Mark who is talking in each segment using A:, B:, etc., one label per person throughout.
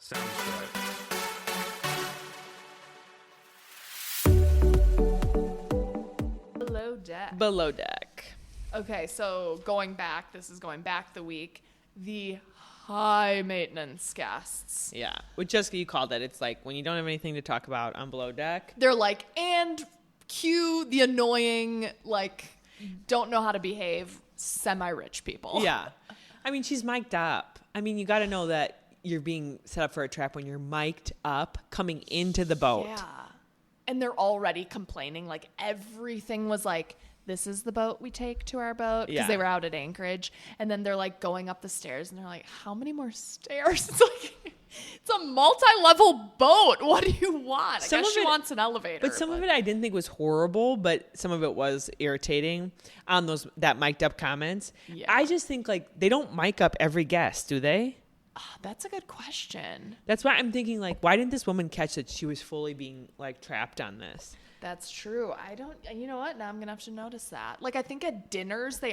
A: Sounds good.
B: Below deck.
C: Below deck.
B: Okay, so going back the week, the high maintenance guests.
C: Yeah. With Jessica, you called it. It's like when you don't have anything to talk about on below deck.
B: They're like, and cue the annoying, like, don't know how to behave semi-rich people.
C: Yeah. I mean, she's mic'd up. I mean, you got to know that you're being set up for a trap when you're mic'd up coming into the boat.
B: Yeah. And they're already complaining. Like, everything was like, this is the boat we take to our boat. Because they were out at Anchorage. And then they're like going up the stairs. And they're like, how many more stairs? It's like, it's a multi-level boat. What do you want? I guess she wants an elevator.
C: But some of it I didn't think was horrible. But some of it was irritating on that mic'd up comments. Yeah. I just think like they don't mic up every guest, do they?
B: That's a good question.
C: That's why I'm thinking, like, why didn't this woman catch that she was fully being, like, trapped on this?
B: That's true. You know what? Now I'm going to have to notice that. Like, I think at dinners, the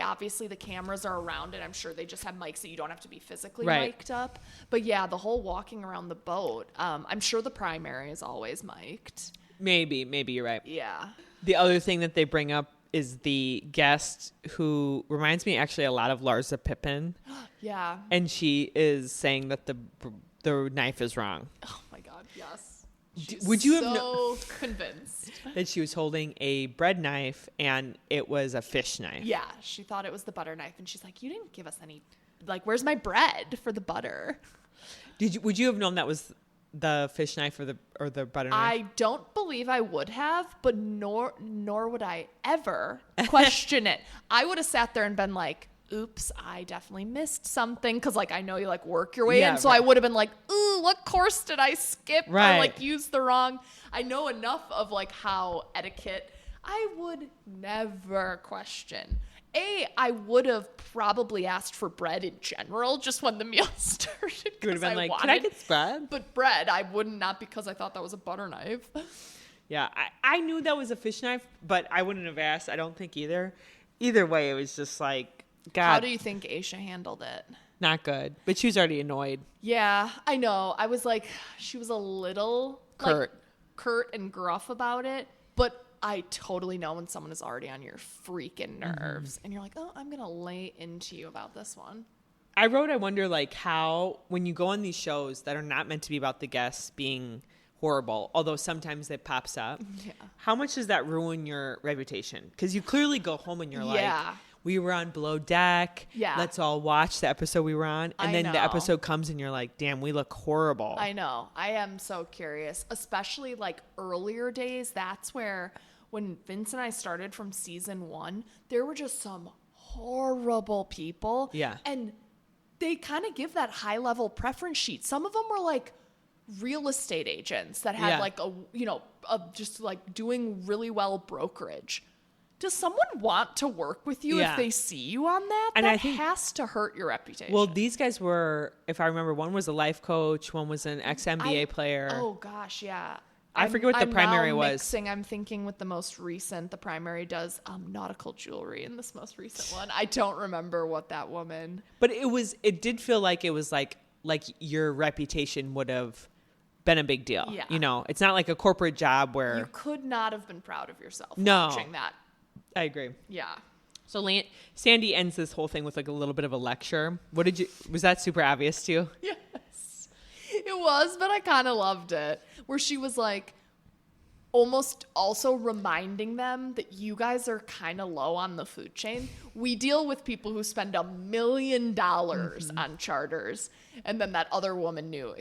B: cameras are around it. I'm sure they just have mics that you don't have to be physically mic'd up. But yeah, the whole walking around the boat, I'm sure the primary is always mic'd.
C: Maybe you're right.
B: Yeah.
C: The other thing that they bring up is the guest who reminds me actually a lot of Larsa Pippen.
B: Yeah.
C: And she is saying that the knife is wrong.
B: Oh my God, yes.
C: Would you
B: have convinced
C: that she was holding a bread knife and it was a fish knife?
B: Yeah, she thought it was the butter knife, and she's like, "You didn't give us any. Like, where's my bread for the butter?"
C: Would you have known that was the fish knife or the butter knife?
B: I don't believe I would have, but nor would I ever question it. I would have sat there and been like, oops, I definitely missed something. Cause like, I know you like work your way in. So I would have been like, ooh, what course did I skip?
C: Right.
B: Or like use the wrong. I know enough of like how etiquette, I would never question. I would have probably asked for bread in general, just when the meal started.
C: You would have been like, can I get bread?
B: But bread, I wouldn't, not because I thought that was a butter knife.
C: Yeah, I knew that was a fish knife, but I wouldn't have asked. I don't think either. Either way, it was just like, God.
B: How do you think Aisha handled it?
C: Not good. But she was already annoyed.
B: Yeah, I know. I was like, she was a little curt and gruff about it, but I totally know when someone is already on your freaking nerves and you're like, oh, I'm going to lay into you about this one.
C: I wonder like how, when you go on these shows that are not meant to be about the guests being horrible, although sometimes it pops up, how much does that ruin your reputation? Because you clearly go home and you're like, we were on Below Deck. Yeah. Let's all watch the episode we were on. And then the episode comes and you're like, damn, we look horrible.
B: I know. I am so curious, especially like earlier days. That's where when Vince and I started from season 1, there were just some horrible people.
C: Yeah.
B: And they kind of give that high level preference sheet. Some of them were like real estate agents that had like just like doing really well brokerage. Does someone want to work with you if they see you on that? And I think has to hurt your reputation.
C: Well, these guys were, if I remember, one was a life coach, one was an ex-NBA player.
B: Oh, gosh, yeah.
C: I forget what the primary was.
B: I'm thinking with the most recent, the primary does nautical jewelry in this most recent one. I don't remember what that woman.
C: But it did feel like it was like your reputation would have been a big deal. Yeah. You know, it's not like a corporate job where
B: you could not have been proud of yourself watching that.
C: I agree.
B: Yeah.
C: So Sandy ends this whole thing with like a little bit of a lecture. Was that super obvious to you?
B: Yes, it was, but I kind of loved it. Where she was like, almost also reminding them that you guys are kind of low on the food chain. We deal with people who spend $1 million on charters. And then that other woman knew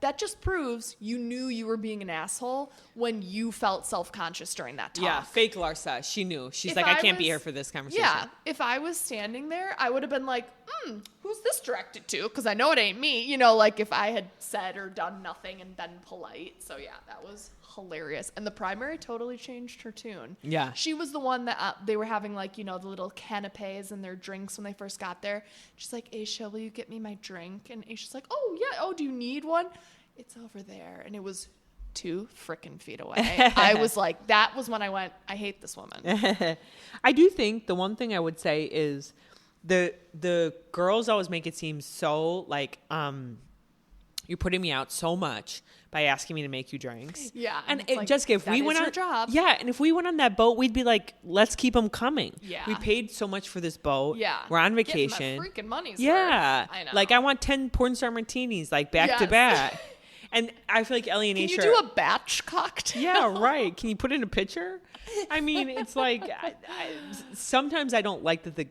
B: that just proves you knew you were being an asshole when you felt self-conscious during that talk.
C: Yeah, fake Larsa. She knew. She's like, I can't be here for this conversation.
B: Yeah, if I was standing there, I would have been like, who's this directed to? Because I know it ain't me. You know, like if I had said or done nothing and been polite. So yeah, that was hilarious. And the primary totally changed her tune.
C: Yeah.
B: She was the one that they were having like, the little canapes and their drinks when they first got there. She's like, Aisha, will you get me my drink? And Aisha's like, oh yeah. Oh, do you need one? It's over there. And it was 2 frickin' feet away. I was like, that was when I went, I hate this woman.
C: I do think the one thing I would say is the girls always make it seem so like, You're putting me out so much by asking me to make you drinks.
B: Yeah.
C: And
B: it's like,
C: Jessica, if we went on,
B: job.
C: yeah, and if we went on that boat, we'd be like, let's keep them coming.
B: Yeah.
C: We paid so much for this boat.
B: Yeah.
C: We're on vacation.
B: Getting my freaking money's
C: yeah.
B: worth. I know.
C: Like I want 10 porn star martinis, like back to back. And I feel like Ellie and
B: Can
C: Aisha.
B: you do a batch cocktail?
C: Yeah, right. Can you put in a picture? I mean, it's like sometimes I don't like that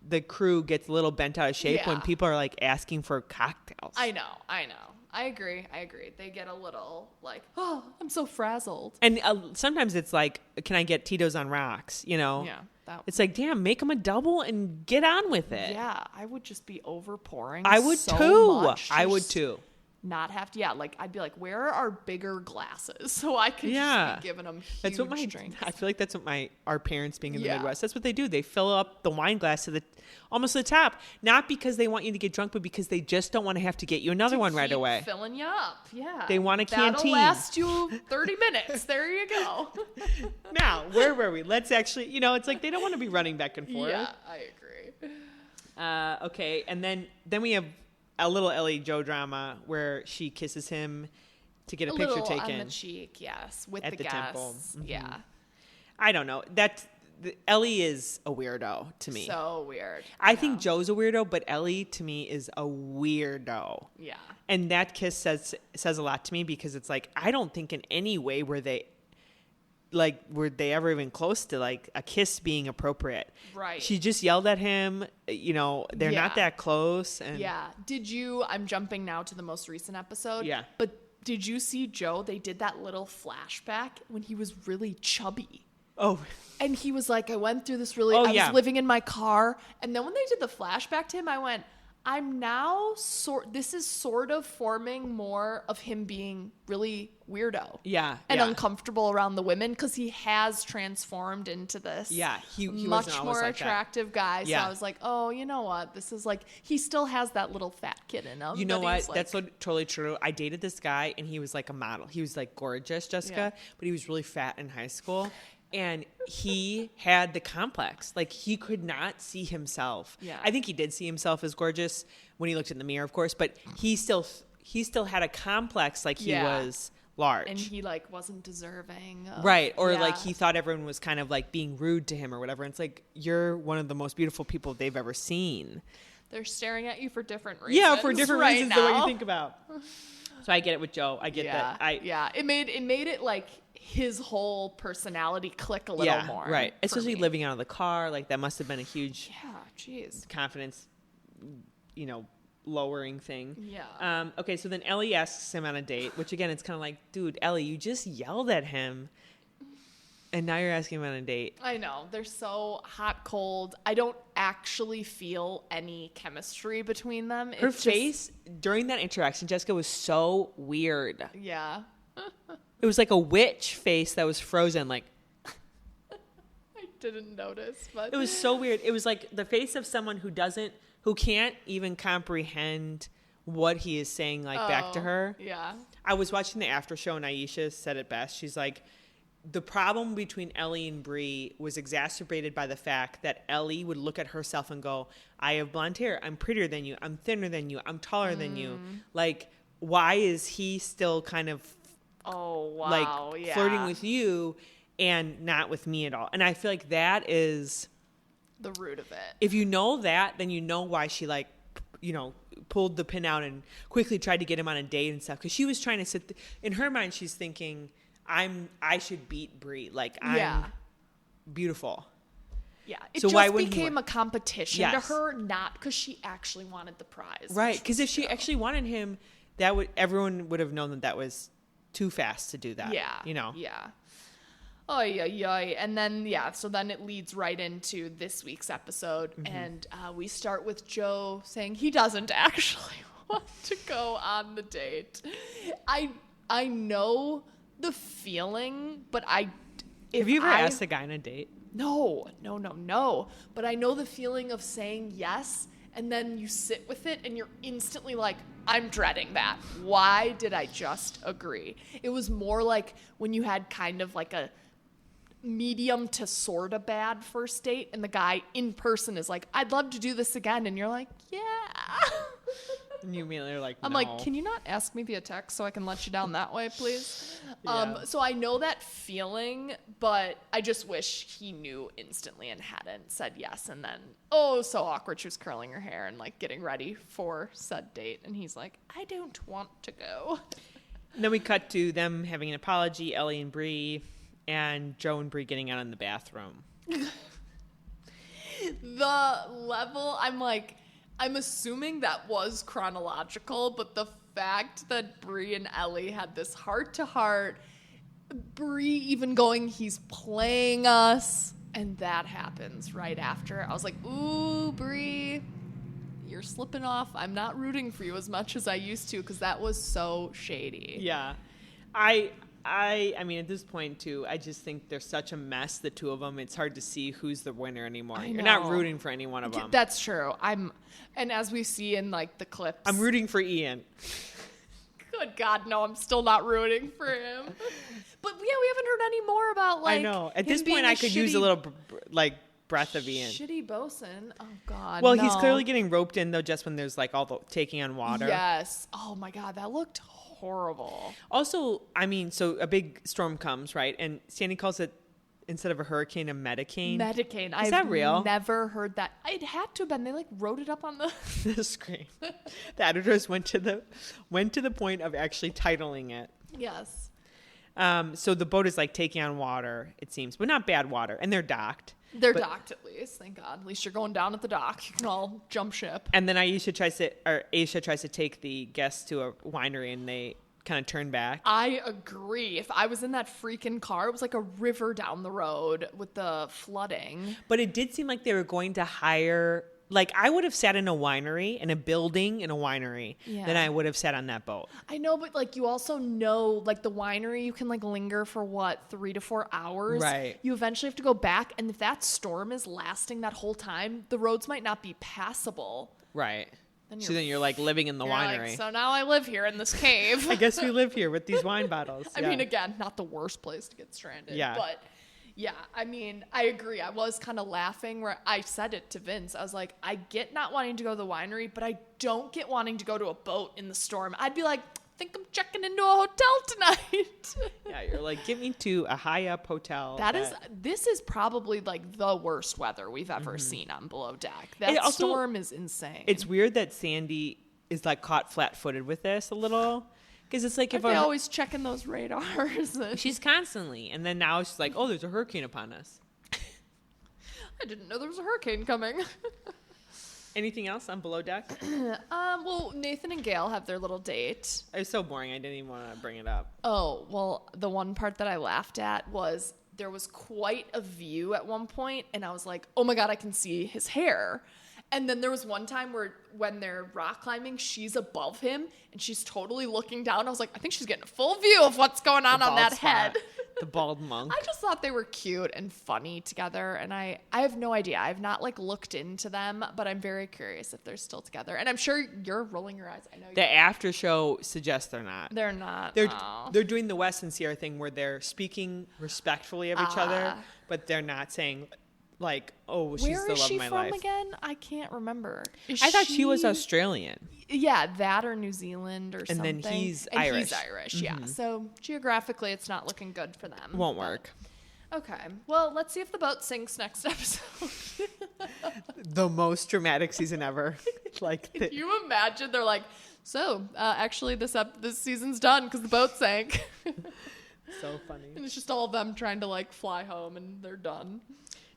C: the crew gets a little bent out of shape when people are like asking for cocktails.
B: I know. I agree. They get a little like, oh, I'm so frazzled.
C: And sometimes it's like, can I get Tito's on rocks? You know?
B: Yeah.
C: It's like, damn, make them a double and get on with it.
B: Yeah. I would just be over pouring.
C: I would too.
B: Not have to. Yeah. Like I'd be like, where are our bigger glasses so I could just be giving them huge drinks.
C: I feel like that's what our parents being in the Midwest, that's what they do. They fill up the wine glass to almost to the top, not because they want you to get drunk, but because they just don't want to have to get you another one right away.
B: Filling you up. Yeah.
C: They want a canteen.
B: That'll last you 30 minutes. There you go.
C: Now, where were we? Let's actually, it's like they don't want to be running back and forth.
B: Yeah, I agree.
C: Okay. And then we have a little Ellie Joe drama where she kisses him to get a picture taken
B: on the cheek, yes, with
C: at
B: the
C: the
B: guests.
C: temple. Mm-hmm.
B: Yeah,
C: I don't know. Ellie is a weirdo to me.
B: So weird.
C: I think Joe's a weirdo, but Ellie to me is a weirdo.
B: Yeah,
C: and that kiss says a lot to me because it's like I don't think in any way were they ever even close to like a kiss being appropriate.
B: Right.
C: She just yelled at him, they're not that close. And
B: I'm jumping now to the most recent episode.
C: Yeah.
B: But did you see Joe? They did that little flashback when he was really chubby.
C: Oh.
B: And he was like, I went through this I was living in my car. And then when they did the flashback to him, I went, I'm now this is sort of forming more of him being really weirdo.
C: Yeah.
B: And uncomfortable around the women because he has transformed into this
C: he
B: much
C: wasn't
B: more
C: like
B: attractive guy. So I was like, oh, you know what? This is like, he still has that little fat kid in him.
C: You know what? That's totally true. I dated this guy and he was like a model. He was like gorgeous, Jessica, but he was really fat in high school. And he had the complex. Like, he could not see himself.
B: Yeah.
C: I think he did see himself as gorgeous when he looked in the mirror, of course, but he still had a complex like he was large.
B: And he, like, wasn't deserving of,
C: right. Or, like, he thought everyone was kind of, like, being rude to him or whatever. And it's like, you're one of the most beautiful people they've ever seen.
B: They're staring at you for different reasons.
C: Yeah, for different reasons
B: now.
C: than what you think about. So I get it with Joe. I get that.
B: It made it, like, his whole personality click a little more.
C: Right. Especially living out of the car. Like, that must have been a huge confidence, lowering thing.
B: Yeah.
C: Okay, so then Ellie asks him on a date, which, again, it's kind of like, dude, Ellie, you just yelled at him. And now you're asking him on a date.
B: I know. They're so hot, cold. I don't actually feel any chemistry between them.
C: Her face during that interaction, Jessica, was so weird.
B: Yeah.
C: It was like a witch face that was frozen, like.
B: I didn't notice, but.
C: It was so weird. It was like the face of someone who can't even comprehend what he is saying, like, back to her.
B: Yeah.
C: I was watching the after show and Aisha said it best. She's like, the problem between Ellie and Brie was exacerbated by the fact that Ellie would look at herself and go, I have blonde hair. I'm prettier than you. I'm thinner than you. I'm taller than you. Like, why is he still kind of flirting with you and not with me at all? And I feel like that is
B: the root of it.
C: If you know that, then you know why she pulled the pin out and quickly tried to get him on a date and stuff. Because she was trying to in her mind, she's thinking, I should beat Brie. Like, I'm beautiful.
B: Yeah. It so just became a competition to her, not because she actually wanted the prize.
C: Right. Because if she actually wanted him, everyone would have known that was too fast to do that. Yeah.
B: Yeah. Oh, yeah. And then, so then it leads right into this week's episode. Mm-hmm. And we start with Joe saying he doesn't actually want to go on the date. I know the feeling, but have
C: you ever asked a guy on a date?
B: No. But I know the feeling of saying yes, and then you sit with it, and you're instantly like, I'm dreading that. Why did I just agree? It was more like when you had kind of like a medium to sort of bad first date, and the guy in person is like, I'd love to do this again, and you're like, yeah.
C: And you immediately are like,
B: I'm
C: no.
B: like, can you not ask me via text so I can let you down that way, please?
C: Yeah.
B: So I know that feeling, but I just wish he knew instantly and hadn't said yes. And then, so awkward. She was curling her hair and like getting ready for said date. And he's like, I don't want to go.
C: And then we cut to them having an apology, Ellie and Bree, and Joe and Bree getting out in the bathroom.
B: The level, I'm assuming that was chronological, but the fact that Bree and Ellie had this heart-to-heart, Bree even going, he's playing us, and that happens right after. I was like, ooh, Bree, you're slipping off. I'm not rooting for you as much as I used to, because that was so shady.
C: Yeah. I mean, at this point, too, I just think they're such a mess, the two of them. It's hard to see who's the winner anymore. You're not rooting for any one of them.
B: That's true. And as we see in, like, the clips.
C: I'm rooting for Ian.
B: Good God, no, I'm still not rooting for him. But, yeah, we haven't heard any more about, like,
C: I know. At this point, I could use a little, breath of Ian.
B: Shitty bosun. Oh, God,
C: Well,
B: no.
C: he's clearly getting roped in, though, just when there's, like, all the taking on water.
B: Yes. Oh, my God, that looked horrible.
C: Also, I mean, so a big storm comes, right? And Sandy calls it, instead of a hurricane, a metacane.
B: Metacane.
C: Is that real?
B: Never heard that. It had to have been. They like wrote it up on the
C: the screen. The editors went to the point of actually titling it.
B: Yes.
C: So the boat is like taking on water, it seems, but not bad water, and they're docked.
B: They're docked at least, thank God. At least you're going down at the dock. You can all jump ship.
C: And then Aisha tries to take the guests to a winery, and they kind of turn back.
B: I agree. If I was in that freaking car, it was like a river down the road with the flooding.
C: But it did seem like they were going to hire. Like, I would have sat in a winery, in a building in a winery, than I would have sat on that boat.
B: I know, but, like, you also know, like, the winery, you can, like, linger for, 3 to 4 hours?
C: Right.
B: You eventually have to go back, and if that storm is lasting that whole time, the roads might not be passable.
C: Right. So then you're, like, living in the winery.
B: Like, so now I live here in this cave.
C: I guess we live here with these wine bottles.
B: I mean, again, not the worst place to get stranded.
C: Yeah.
B: But... yeah, I mean, I agree. I was kind of laughing where I said it to Vince. I was like, I get not wanting to go to the winery, but I don't get wanting to go to a boat in the storm. I'd be like, I think I'm checking into a hotel tonight.
C: Yeah, you're like, get me to a high-up hotel.
B: This is probably like the worst weather we've ever seen on Below Deck. That storm is insane.
C: It's weird that Sandy is like caught flat-footed with this a little. Because it's like, if
B: they're always checking those radars.
C: She's constantly, and then now she's like, oh, there's a hurricane upon us.
B: I didn't know there was a hurricane coming.
C: Anything else on Below Deck?
B: Well, Nathan and Gail have their little date.
C: It was so boring, I didn't even want to bring it up.
B: Oh, well, the one part that I laughed at was there was quite a view at one point, and I was like, oh my God, I can see his hair. And then there was one time when they're rock climbing, she's above him and she's totally looking down. I was like, I think she's getting a full view of what's going on that head.
C: The bald monk.
B: I just thought they were cute and funny together. And I have no idea. I've not like looked into them, but I'm very curious if they're still together. And I'm sure you're rolling your eyes. I know
C: the after show suggests they're not.
B: They're not.
C: They're doing the Wes and Sierra thing where they're speaking respectfully of each other, but they're not saying, like, oh, she's the love of my life.
B: Where is she from again? I can't remember.
C: I thought she was Australian.
B: Yeah, that or New Zealand or something.
C: And then he's Irish.
B: He's Irish, yeah. So geographically, it's not looking good for them.
C: Won't work.
B: Okay. Well, let's see if the boat sinks next episode.
C: The most dramatic season ever. Like,
B: can you imagine? They're like, so actually, this season's done because the boat sank.
C: So funny.
B: And it's just all of them trying to like fly home, and they're done.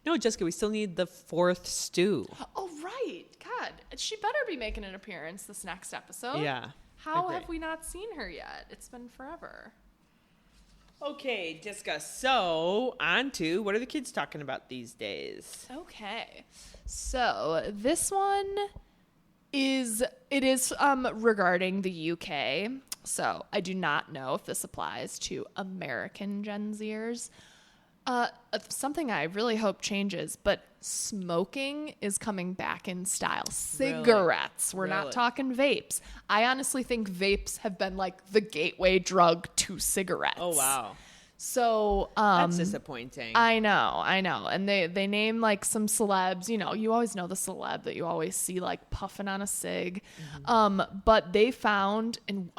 C: No, Jessica, we still need the fourth stew.
B: Oh, right. God, she better be making an appearance this next episode.
C: Yeah.
B: How have we not seen her yet? It's been forever.
C: Okay, Jessica, so on to what are the kids talking about these days?
B: Okay. So this one is regarding the UK. So I do not know if this applies to American Gen Zers. Something I really hope changes, but smoking is coming back in style. Cigarettes. We're not talking vapes. I honestly think vapes have been like the gateway drug to cigarettes.
C: Oh, wow.
B: So
C: that's disappointing.
B: I know. And they name like some celebs, you know, you always know the celeb that you always see like puffing on a cig. But they found, and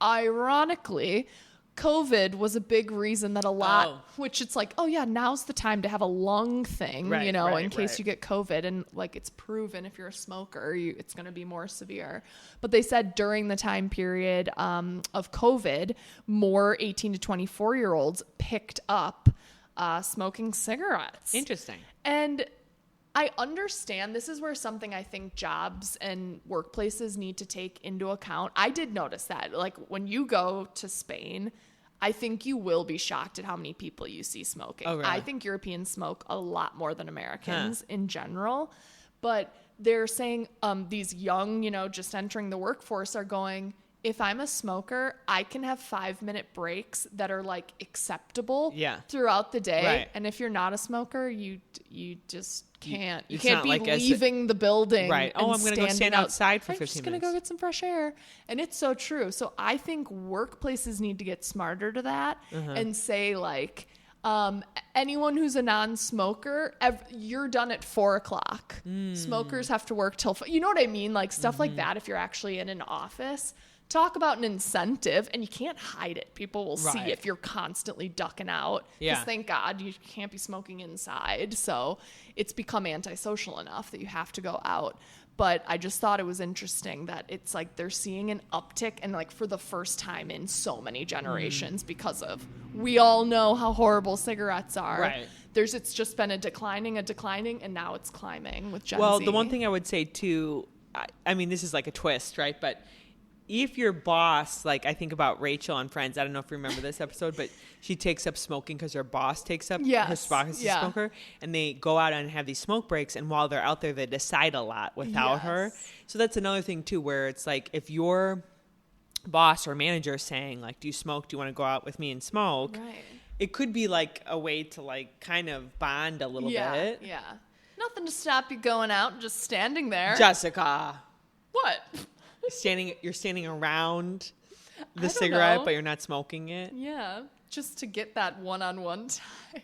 B: ironically, COVID was a big reason that a lot, which it's like, oh yeah, now's the time to have a lung thing, you know, in case you get COVID. And like, it's proven if you're a smoker, it's going to be more severe. But they said during the time period of COVID, more 18 to 24-year-olds picked up smoking cigarettes.
C: Interesting.
B: And I understand this is where something I think jobs and workplaces need to take into account. I did notice that, like, when you go to Spain, I think you will be shocked at how many people you see smoking.
C: Oh, really?
B: I think Europeans smoke a lot more than Americans in general. But they're saying these young, you know, just entering the workforce are going, if I'm a smoker, I can have 5-minute breaks that are like acceptable throughout the day.
C: Right.
B: And if you're not a smoker, you just can't. You
C: It's
B: can't
C: not
B: be
C: like
B: leaving the building.
C: Right. Oh, I'm going to go stand outside for 15 minutes.
B: I'm just going to go get some fresh air. And it's so true. So I think workplaces need to get smarter to that and say like, anyone who's a non-smoker, you're done at 4:00. Smokers have to work till, you know what I mean? Like stuff like that. If you're actually in an office, talk about an incentive, and you can't hide it. People will see if you're constantly ducking out. Because thank God you can't be smoking inside. So it's become antisocial enough that you have to go out. But I just thought it was interesting that it's like they're seeing an uptick, and like for the first time in so many generations because of, we all know how horrible cigarettes are.
C: Right.
B: It's just been a declining, and now it's climbing with Gen Z.
C: Well, the one thing I would say too, I mean, this is like a twist, right? But if your boss, like I think about Rachel on Friends, I don't know if you remember this episode, but she takes up smoking because her boss takes up her spot as a smoker, and they go out and have these smoke breaks, and while they're out there, they decide a lot without her. So that's another thing too, where it's like if your boss or manager is saying like, do you smoke? Do you want to go out with me and smoke?
B: Right.
C: It could be like a way to like kind of bond a little bit.
B: Yeah. Nothing to stop you going out, just standing there.
C: Jessica.
B: What?
C: You're standing around the cigarette, but you're not smoking it.
B: Yeah, just to get that one-on-one time.